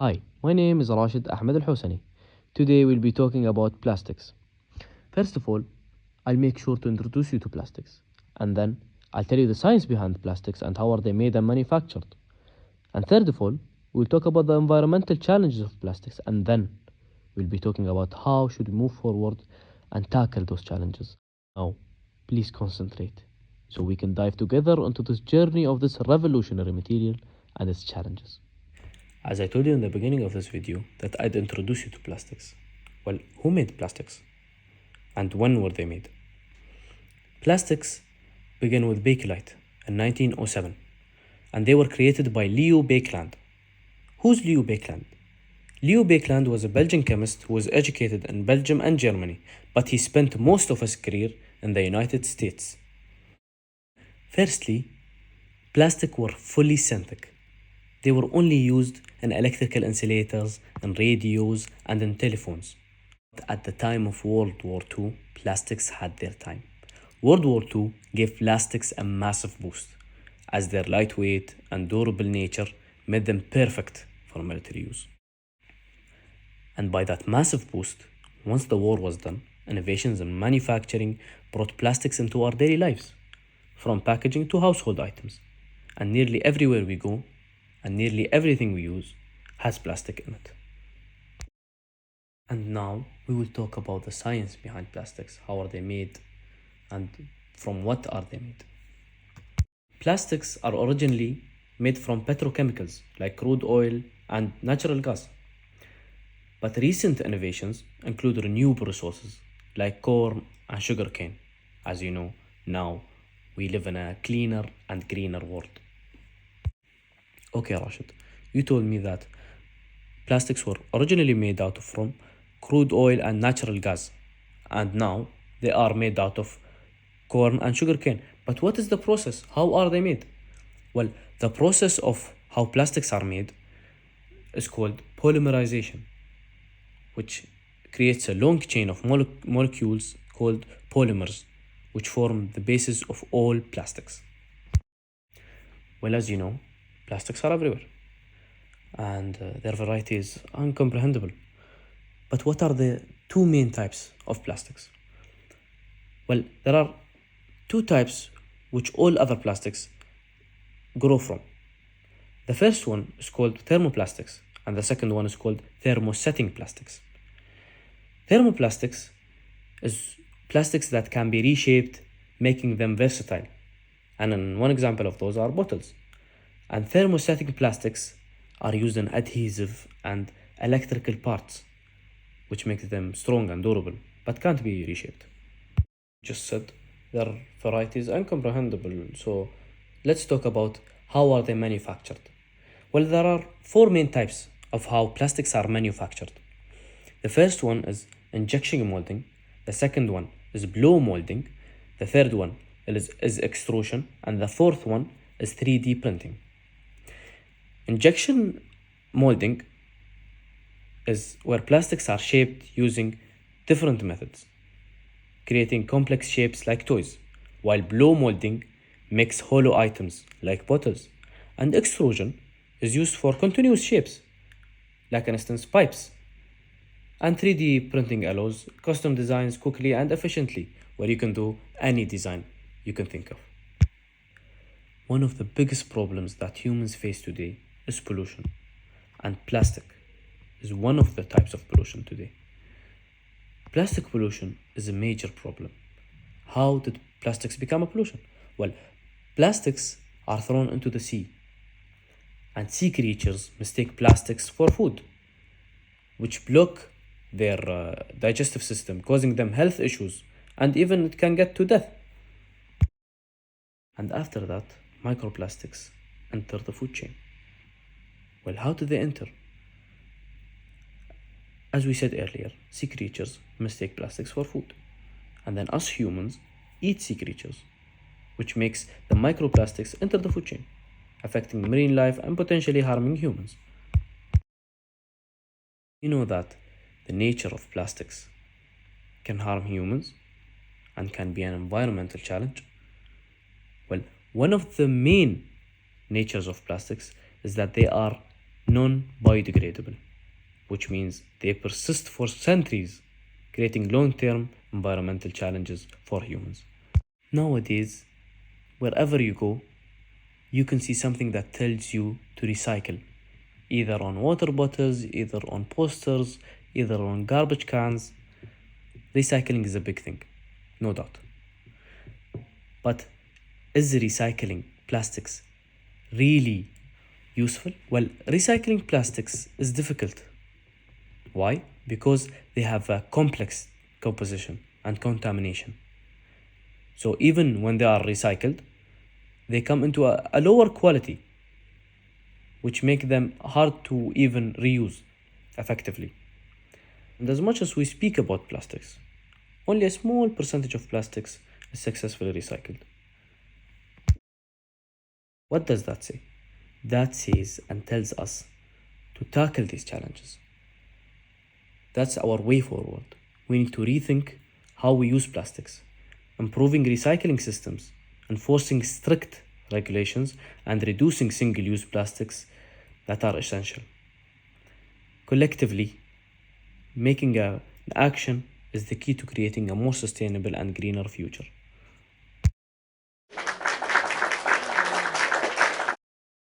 Hi, my name is Rashid Ahmed Al Hosani. Today we'll be talking about plastics. First of all, I'll make sure to introduce you to plastics, and then I'll tell you the science behind plastics and how are they made and manufactured. And third of all, we'll talk about the environmental challenges of plastics, and then we'll be talking about how should we move forward and tackle those challenges. Now, please concentrate so we can dive together into this journey of this revolutionary material and its challenges. As I told you in the beginning of this video that I'd introduce you to plastics. Well, who made plastics? And when were they made? Plastics began with Bakelite in 1907, and they were created by Leo Baekeland. Who's Leo Baekeland? Leo Baekeland was a Belgian chemist who was educated in Belgium and Germany, but he spent most of his career in the United States. Firstly, plastic were fully synthetic. They were only used in electrical insulators, in radios, and in telephones. At the time of World War II, plastics had their time. World War II gave plastics a massive boost, as their lightweight and durable nature made them perfect for military use. And by that massive boost, once the war was done, innovations in manufacturing brought plastics into our daily lives, from packaging to household items. And nearly everywhere we go, and nearly everything we use has plastic in it. And now we will talk about the science behind plastics. How are they made and from what are they made? Plastics are originally made from petrochemicals like crude oil and natural gas. But recent innovations include renewable resources like corn and sugarcane. As you know, now we live in a cleaner and greener world. Okay, Rashid, you told me that plastics were originally made out of from crude oil and natural gas, and now they are made out of corn and sugarcane. But what is the process? How are they made? Well, the process of how plastics are made is called polymerization, which creates a long chain of molecules called polymers, which form the basis of all plastics. Well, as you know, plastics are everywhere, and their variety is incomprehensible. But what are the two main types of plastics? Well, there are two types which all other plastics grow from. The first one is called thermoplastics, and the second one is called thermosetting plastics. Thermoplastics is plastics that can be reshaped, making them versatile. And one example of those are bottles. And thermosetting plastics are used in adhesive and electrical parts, which makes them strong and durable, but can't be reshaped. Just said their variety is incomprehensible, so let's talk about how are they manufactured. Well, there are four main types of how plastics are manufactured. The first one is injection molding, the second one is blow molding, the third one is extrusion, and the fourth one is 3D printing. Injection molding is where plastics are shaped using different methods, creating complex shapes like toys, while blow molding makes hollow items like bottles, and extrusion is used for continuous shapes, like for instance pipes. And 3D printing allows custom designs quickly and efficiently, where you can do any design you can think of. One of the biggest problems that humans face today is pollution, and plastic is one of the types of pollution today. Plastic pollution is a major problem. How did plastics become a pollution? Well, plastics are thrown into the sea, and sea creatures mistake plastics for food, which block their digestive system, causing them health issues, and even it can get to death. And after that, microplastics enter the food chain. Well, how do they enter? As we said earlier, sea creatures mistake plastics for food. And then us humans eat sea creatures, which makes the microplastics enter the food chain, affecting marine life and potentially harming humans. You know that the nature of plastics can harm humans and can be an environmental challenge. Well, one of the main natures of plastics is that they are non-biodegradable, which means they persist for centuries, creating long-term environmental challenges for humans. Nowadays, wherever you go, you can see something that tells you to recycle, either on water bottles, either on posters, either on garbage cans. Recycling is a big thing, no doubt. But is recycling plastics really useful? Well, recycling plastics is difficult. Why? Because they have a complex composition and contamination. So even when they are recycled, they come into a lower quality, which make them hard to even reuse effectively. And as much as we speak about plastics, only a small percentage of plastics is successfully recycled. What does that say? That says and tells us to tackle these challenges. That's our way forward. We need to rethink how we use plastics, improving recycling systems, enforcing strict regulations, and reducing single-use plastics that are essential. Collectively, making an action is the key to creating a more sustainable and greener future.